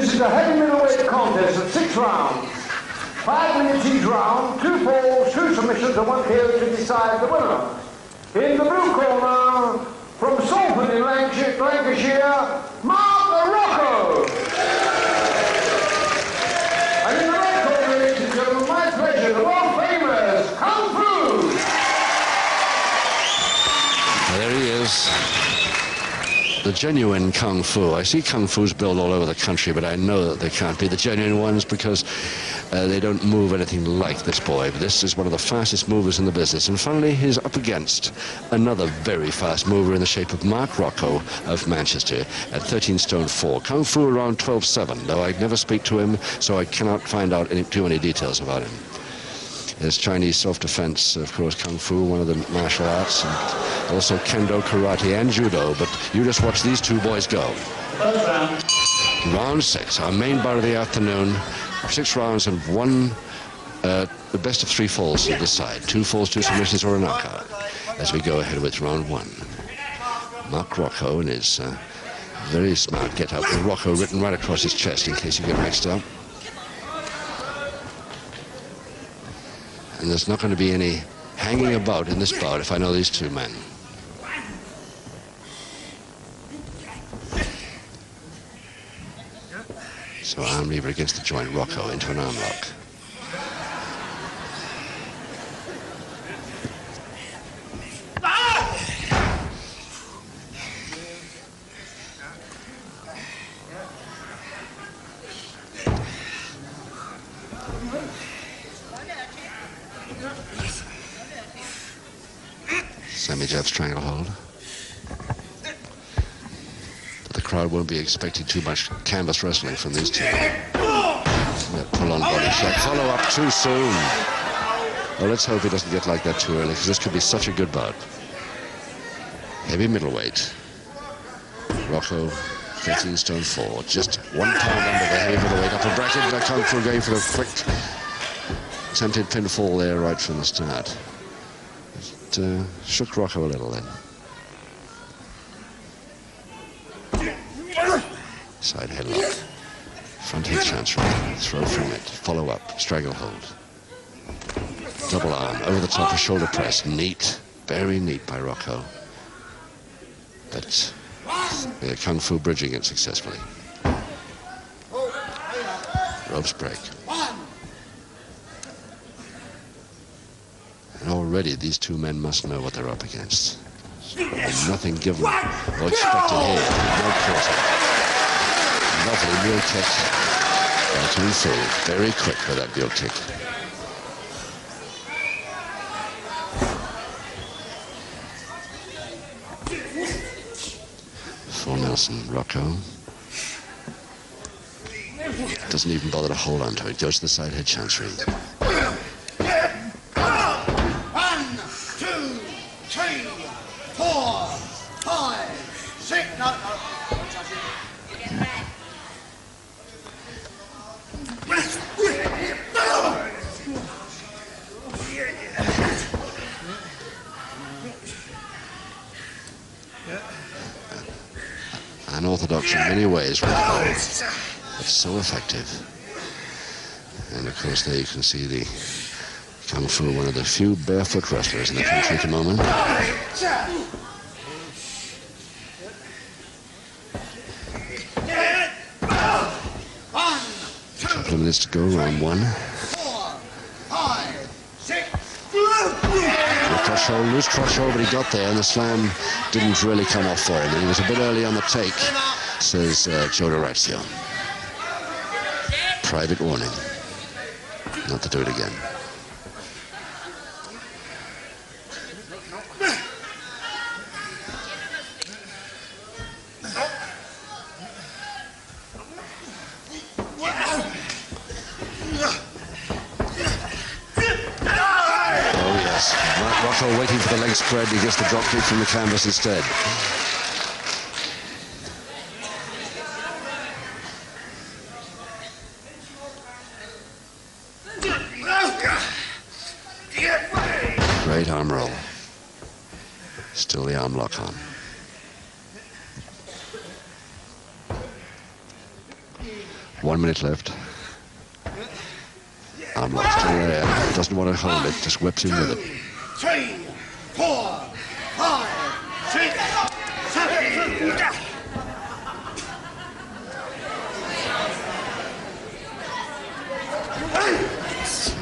This is a heavy middleweight contest of 6 rounds. 5 minutes each round, 2 falls, 2 submissions and 1 KO to decide the winner. In the blue corner, from Salford in Lancashire, Rocco. And in the red corner, ladies and gentlemen, my pleasure, the world famous Kung Fu. There he is. The genuine Kung Fu. I see Kung Fu's built all over the country, but I know that they can't be the genuine ones because they don't move anything like this boy. But this is one of the fastest movers in the business. And finally, he's up against another very fast mover in the shape of Rocco of Manchester at 13 stone 4. Kung Fu around 12'7", though I never speak to him, so I cannot find out too many details about him. There's Chinese self-defense, of course, Kung Fu, one of the martial arts, and also Kendo, Karate, and Judo. But you just watch these two boys go. Round 6, our main bout of the afternoon. 6 rounds and the best of 3 falls to decide. 2 falls, 2 submissions, or a knockout. As we go ahead with round 1. Rocco in his very smart get-up with Rocco written right across his chest in case you get mixed up. And there's not going to be any hanging about in this bout if I know these two men. So arm lever against the joint, Rocco into an arm lock. Semi-jab stranglehold. But the crowd won't be expecting too much canvas wrestling from these two. Pull-on body shot. Follow up too soon. Well, let's hope he doesn't get like that too early, because this could be such a good bout. Heavy middleweight. Rocco, 13 stone 4. Just 1 pound under the heavy middleweight upper bracket. The Kung Fu going for a quick attempted pinfall there right from the start. Shook Rocco a little then. Side headlock. Front head transfer. Throw from it. Follow up. Stranglehold. Double arm. Over the top of shoulder press. Neat. Very neat by Rocco. But Kung Fu bridging it successfully. Ropes break. And already these two men must know what they're up against. Nothing given or expected here. No quarter. Lovely mule kick. Kung Fu. Very quick with that mule kick. Full Nelson, Rocco. Doesn't even bother to hold on to it. Goes to the side head chancery. 4, 5, 6. No. Unorthodox in many ways, Rocco, but so effective. And of course, there you can see the Kung Fu, one of the few barefoot wrestlers in the country at the moment. A couple of minutes to go, round 1. 4, 5, 6. Loose cross hold, but he got there, and the slam didn't really come off for him. And he was a bit early on the take, says Joe Dorazio. Private warning, not to do it again. Rocco waiting for the leg spread. He gets the drop kick from the canvas instead. Great arm roll. Still the arm lock on. 1 minute left. I'm lost in the air. Doesn't want to hold it, just whips him with it. 3, 4, 5, 6, 7.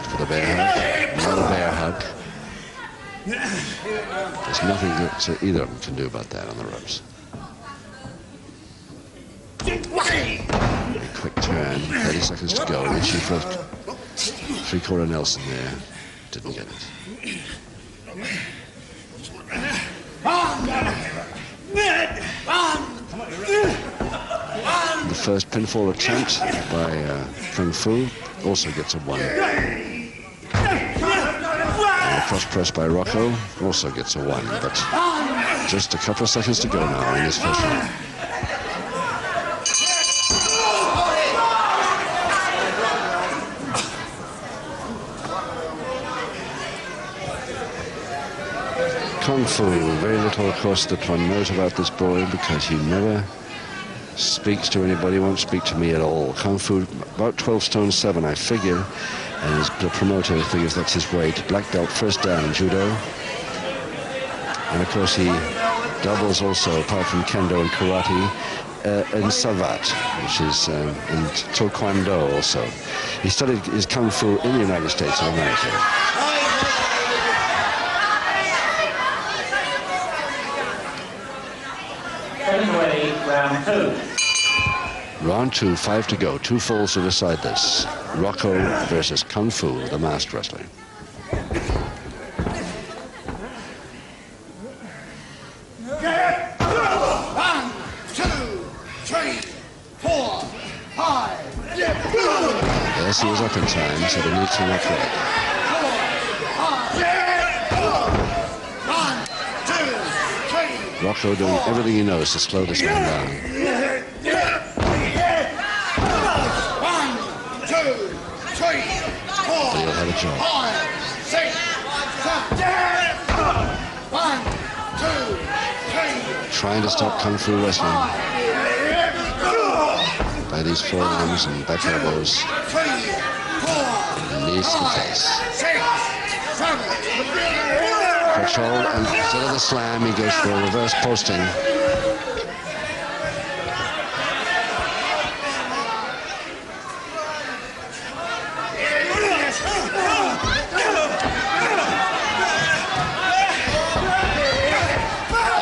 For the bear hug. Another bear hug. There's nothing that either of them can do about that on the ropes. A quick turn, 30 seconds to go. Richie for three-quarter Nelson there. Didn't get it. The first pinfall attempt by Kung Fu also gets a 1. And a cross press by Rocco also gets a 1. But just a couple of seconds to go now in this first round. Kung Fu, very little, of course, that one knows about this boy because he never speaks to anybody, won't speak to me at all. Kung Fu, about 12 stone 7, I figure, and the promoter figures that's his weight. Black belt, first dan in judo. And of course he doubles also, apart from kendo and karate, in savat, which is in taekwondo also. He studied his Kung Fu in the United States of America. Round 2. Round 2, 5 to go. 2 falls to decide this. Rocco versus Kung Fu, the masked wrestler. 1, 2, 3, 4, 5. Yes, he was up in time, so they need to knock that. 1, 2, 3. Rocco doing everything he knows to slow this man down. 1, 2, 3, 4, But he'll have a job. 5, 6, 7. 1, 2, 3. Trying to stop Kung Fu wrestling by these forearms and back elbows. 3, 4, And knees to the face. 6, 7. Control, and instead of the slam, he goes for a reverse posting.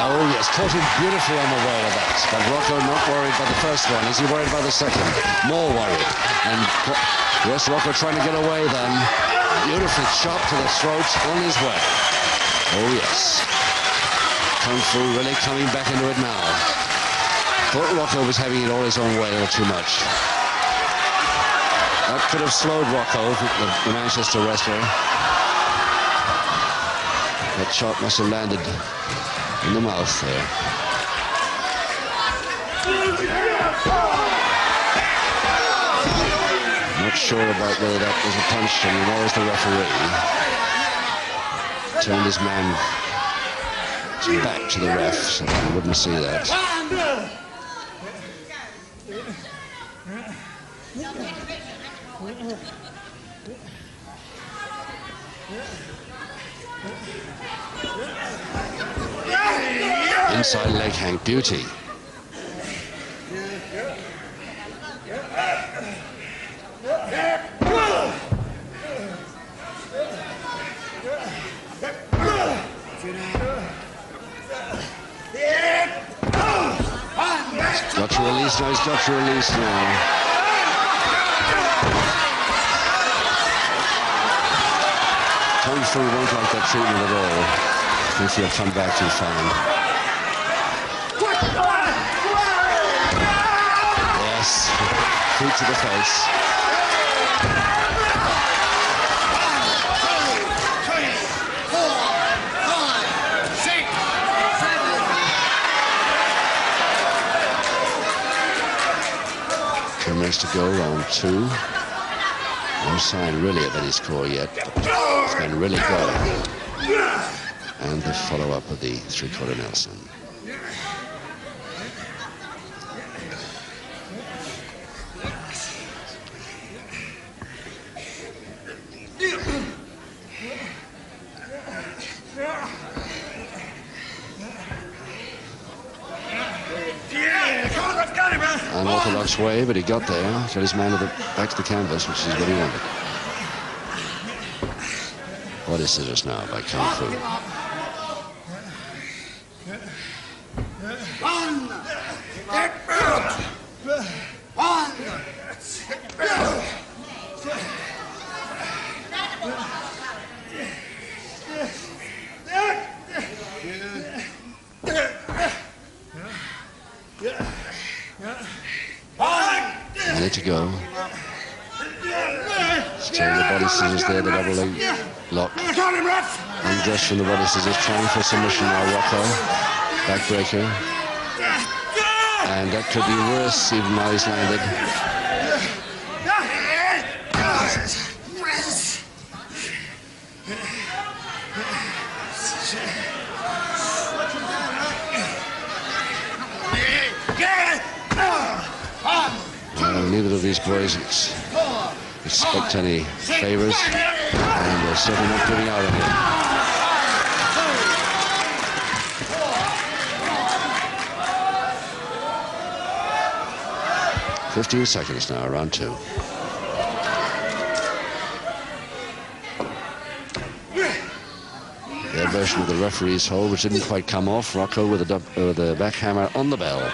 Oh yes, caught him beautifully on the way of that. But Rocco not worried by the first one. Is he worried by the second? More worried. And yes, Rocco trying to get away then. Beautiful chop to the throat on his way. Oh yes. Kung Fu really coming back into it now. Thought Rocco was having it all his own way a little too much. That could have slowed Rocco, the Manchester wrestler. That shot must have landed in the mouth there. Not sure about whether that was a punch, and nor is the referee. Turned his man back to the ref so that he wouldn't see that. Inside leg hang, beauty. Got to release now, he's got to release now. Kung Fu won't like that treatment at all. I think he'll come back to find. Yes, feet to the face. 10 minutes to go, round 2. No sign really of any score yet, but it's been really going. And the follow-up of the three-quarter Nelson. Unorthodox way, but he got there. Got his man back to the canvas, which is what he wanted. Body scissors now by Kung Fu. Minute to go. Still the body scissors there, the double leg lock. Undressed from the body scissors, trying for submission now, Rocco. Backbreaker. And that could be worse, even now he's landed. Neither of these boys expect any favors, and they're certainly not giving out on him. 15 seconds now, round two. Their version of the referee's hold, which didn't quite come off. Rocco with a back hammer on the bell.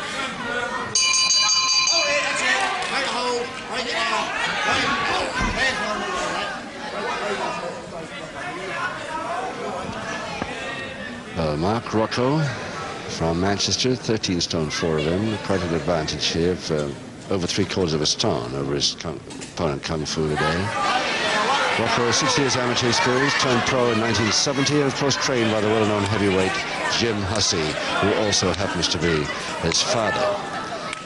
Mark Rocco from Manchester, 13 stone 4 of him, quite an advantage here for over 3/4 of a stone over his opponent Kung Fu today. Rocco, 6 years amateur experience, turned pro in 1970, and of course trained by the well-known heavyweight Jim Hussey, who also happens to be his father.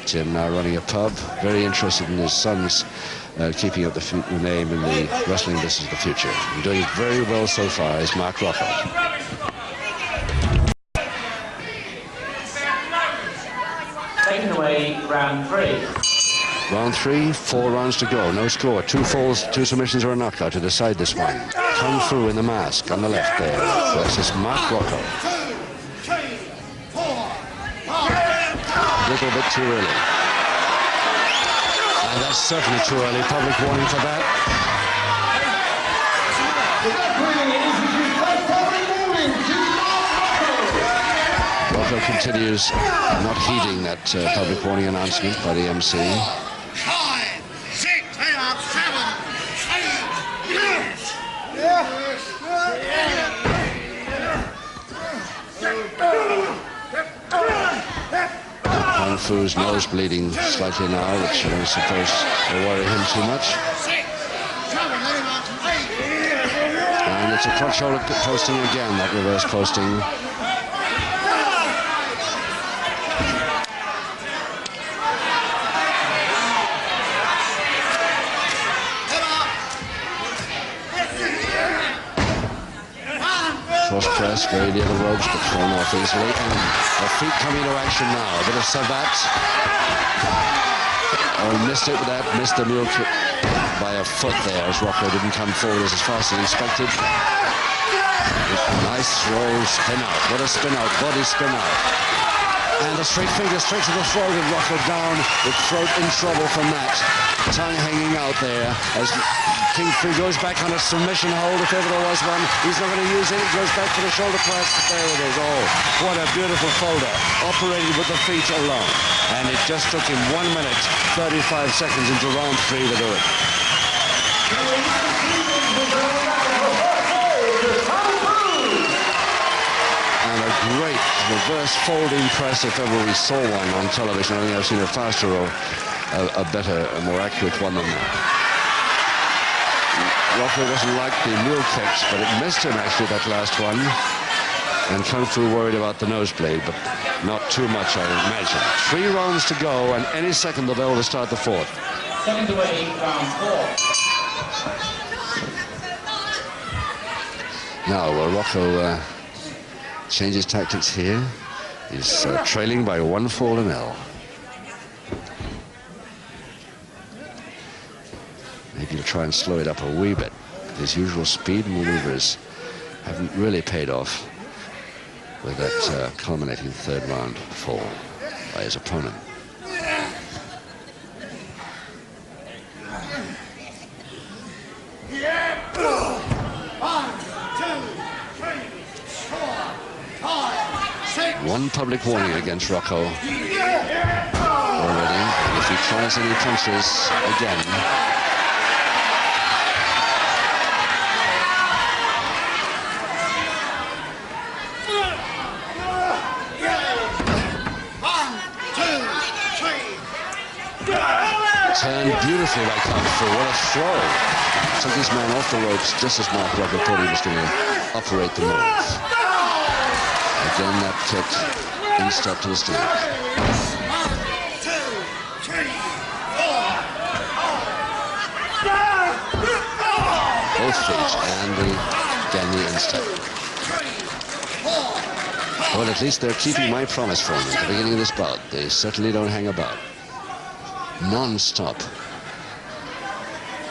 Jim now running a pub, very interested in his son's keeping up the name in the wrestling business of the future. And doing very well so far is Mark Rocco. Taking away round three. Round three, 4 rounds to go, no score. 2 falls, 2 submissions or a knockout to decide this one. Kung Fu in the mask on the left there versus Mark Rocco. A little bit too early. And that's certainly too early. Public warning for that. Rocco continues not heeding that public warning announcement by the MC. 5, 6, 7, 8. Kung Fu's nose bleeding slightly now, which I don't suppose will worry him too much. 6, 7, 8. And it's a crotch shoulder posting again, that reverse posting. Cross press, very near the ropes, but thrown off easily. And the feet come into action now. A bit of sabat. Oh, missed it with that. Missed the mule kick by a foot there as Rocco didn't come forward as fast as expected. Nice roll, spin out. What a spin out, body spin out. And the straight finger straight to the throat of Rocco down, with throat in trouble from that. Tongue hanging out there as King Fu goes back on a submission hold, if ever there was one. He's not going to use it. He goes back for the shoulder press. There it is. Oh, what a beautiful folder. Operated with the feet alone. And it just took him 1 minute, 35 seconds into round 3 to do it. And a great reverse folding press, if ever we saw one on television. I think I've seen a faster or a better, a more accurate one than that. Rocco doesn't like the mule kicks, but it missed him actually, that last one. And Kung Fu worried about the nosebleed, but not too much, I imagine. 3 rounds to go, and any second the bell will start the 4th. Seconds away, round 4. Now, Rocco changes tactics here. He's trailing by 1 fall and L. Maybe he'll try and slow it up a wee bit. His usual speed maneuvers haven't really paid off with that culminating 3rd round fall by his opponent. One public warning against Rocco already. And if he tries any punches again, turned beautifully by Kung Fu. What a throw. Took his man off the ropes just as Mark Rocco thought he was going to operate the move. Again, that kick, in-step to the stomach. 1, 2, 3, 4. Both feet, and again the instep. Well, at least they're keeping my promise from them at the beginning of this bout. They certainly don't hang about. Non-stop.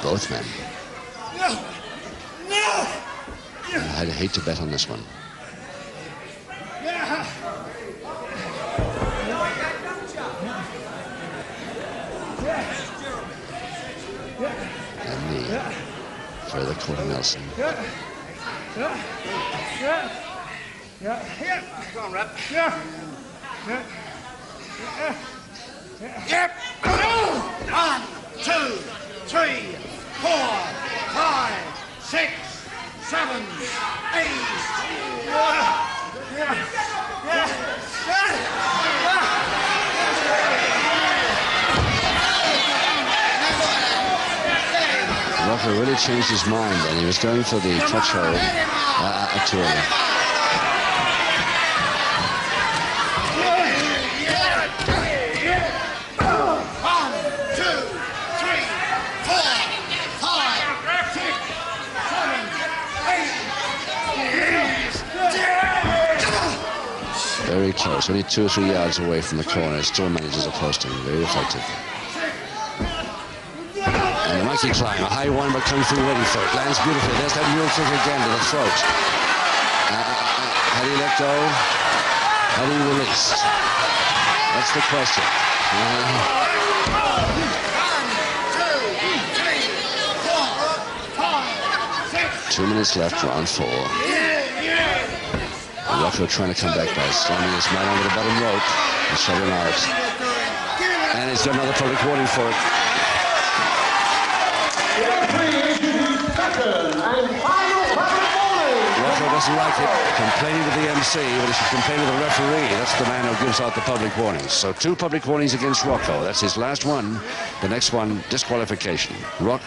Both men. I'd hate to bet on this one. And the further quarter Nelson. Come on, Rep. Yep. 1, 2, 3, 4, 5, 6, 7, 8. Rocco really changed his mind, and he was going for the touch hold too early. Very close, only 2 or 3 yards away from the corner. Still manages a posting, very effective. And the monkey climb, a high one, but Kung Fu waiting for it. Lands beautifully. There's that mule kick again to the throat. Had he let go? Had he released? That's the question. 2 minutes left, round 4. Rocco trying to come back by slamming his man onto the bottom rope and shove him out. And he's got another public warning for it. Rocco doesn't like it, complaining to the MC, but he should complain to the referee. That's the man who gives out the public warnings. So 2 public warnings against Rocco. That's his last one. The next one, disqualification. Rock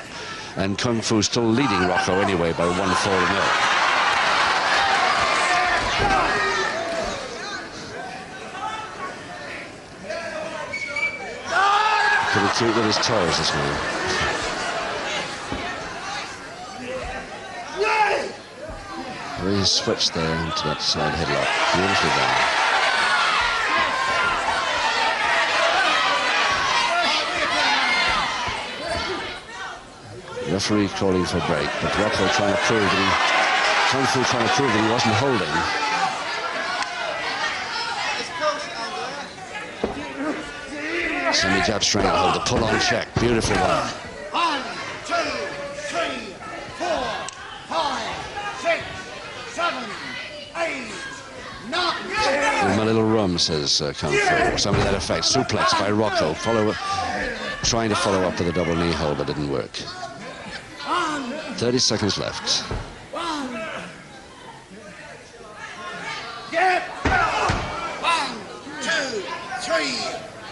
and Kung Fu still leading Rocco anyway by 1-4-0. Pretty cute with his toes, this man. Very switched there into that side headlock. Beautifully done. Referee calling for break, but Rocco trying to prove that Kung Fu trying to prove that he wasn't holding. Semi-jab stranglehold, the pull-on check. Beautiful one. 1, 2, 3, 4, 5, 6, 7, 8, 9. In my little room, says Kung Fu. Something to that effect. Suplex by Rocco. Trying to follow up with a double knee hold, but didn't work. 30 seconds left. 1. Get. 1, 2, 3,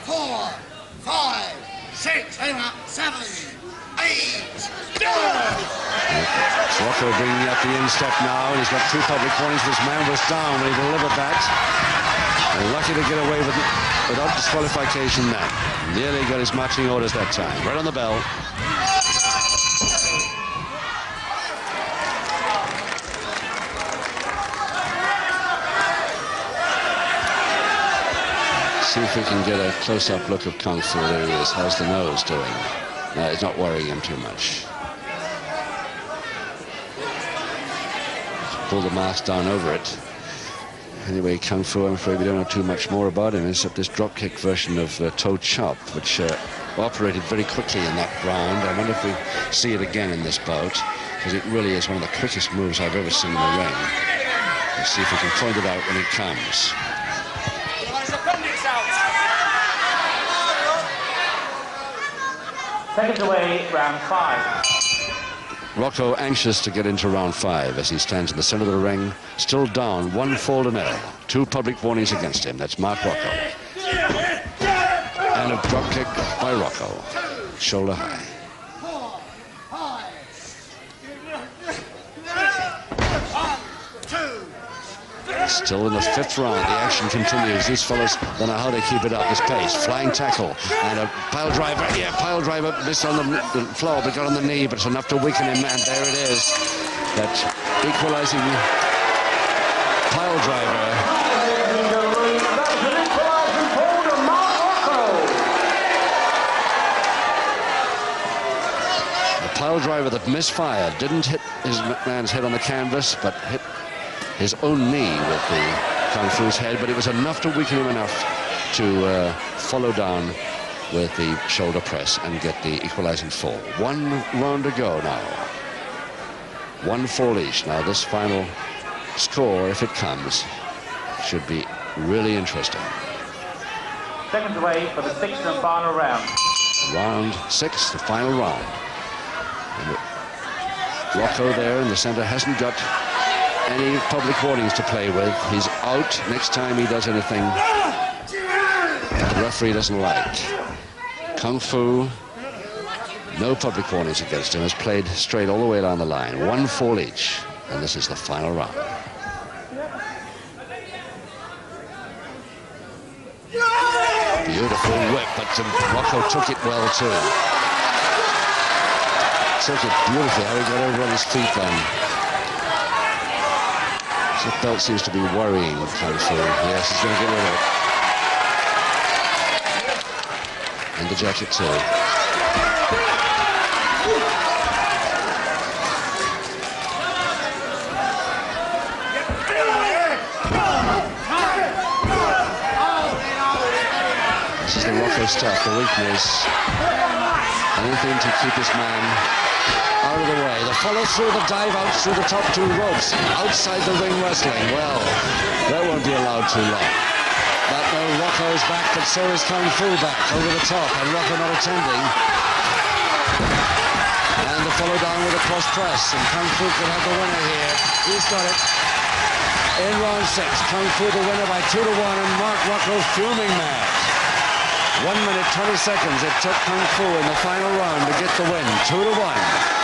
4, 5, 6, 7, 8. Rocco bringing up the instep now, and he's got 2 public warnings. This man was down when he delivered that. And lucky to get away with it without disqualification now. Nearly got his marching orders that time. Right on the bell. See if we can get a close-up look of Kung Fu. There he is. How's the nose doing? No, it's not worrying him too much. Pull the mask down over it. Anyway, Kung Fu, I'm afraid we don't know too much more about him, except this drop-kick version of toe chop, which operated very quickly in that round. I wonder if we see it again in this bout, because it really is one of the quickest moves I've ever seen in the ring. Let's see if we can point it out when it comes. Seconds away, round 5. Rocco anxious to get into round 5 as he stands in the center of the ring, still down 1-0. 2 public warnings against him. That's Mark Rocco. And a drop kick by Rocco. Shoulder high. Still in the 5th round, the action continues. These fellas don't know how they keep it up, this pace. Flying tackle and a pile driver. Yeah, pile driver missed on the floor, but got on the knee, but it's enough to weaken him, and there it is. That equalizing pile driver. The pile driver that misfired didn't hit his man's head on the canvas, but hit his own knee with the Kung Fu's head, but it was enough to weaken him enough to follow down with the shoulder press and get the equalizing fall. 1 round to go now. 1 fall each. Now this final score, if it comes, should be really interesting. Seconds away for the 6th and final round. Round 6, the final round. And Rocco there in the center hasn't got any public warnings to play with. He's out next time he does anything the referee doesn't like. Kung Fu, no public warnings against him, has played straight all the way down the line. 1 fall each, and this is the final round. Beautiful whip, but Rocco took it well too. Took it beautifully, how he got over on his feet then. The belt seems to be worrying Kung Fu. Yes, he's going to get rid of it. And the jacket too. This is the Rocco stuff, the weakness. Anything to keep his man out of the way. The follow through, the dive out through the top 2 ropes. Outside the ring wrestling. Well, that won't be allowed too long. But no, Rocco's back, but so is Kung Fu back over the top, and Rocco not attending. And the follow down with a cross press, and Kung Fu could have the winner here. He's got it. In round 6, Kung Fu the winner by 2-1, and Mark Rocco fuming mad. 1 minute, 20 seconds it took Kung Fu in the final round to get the win, 2-1.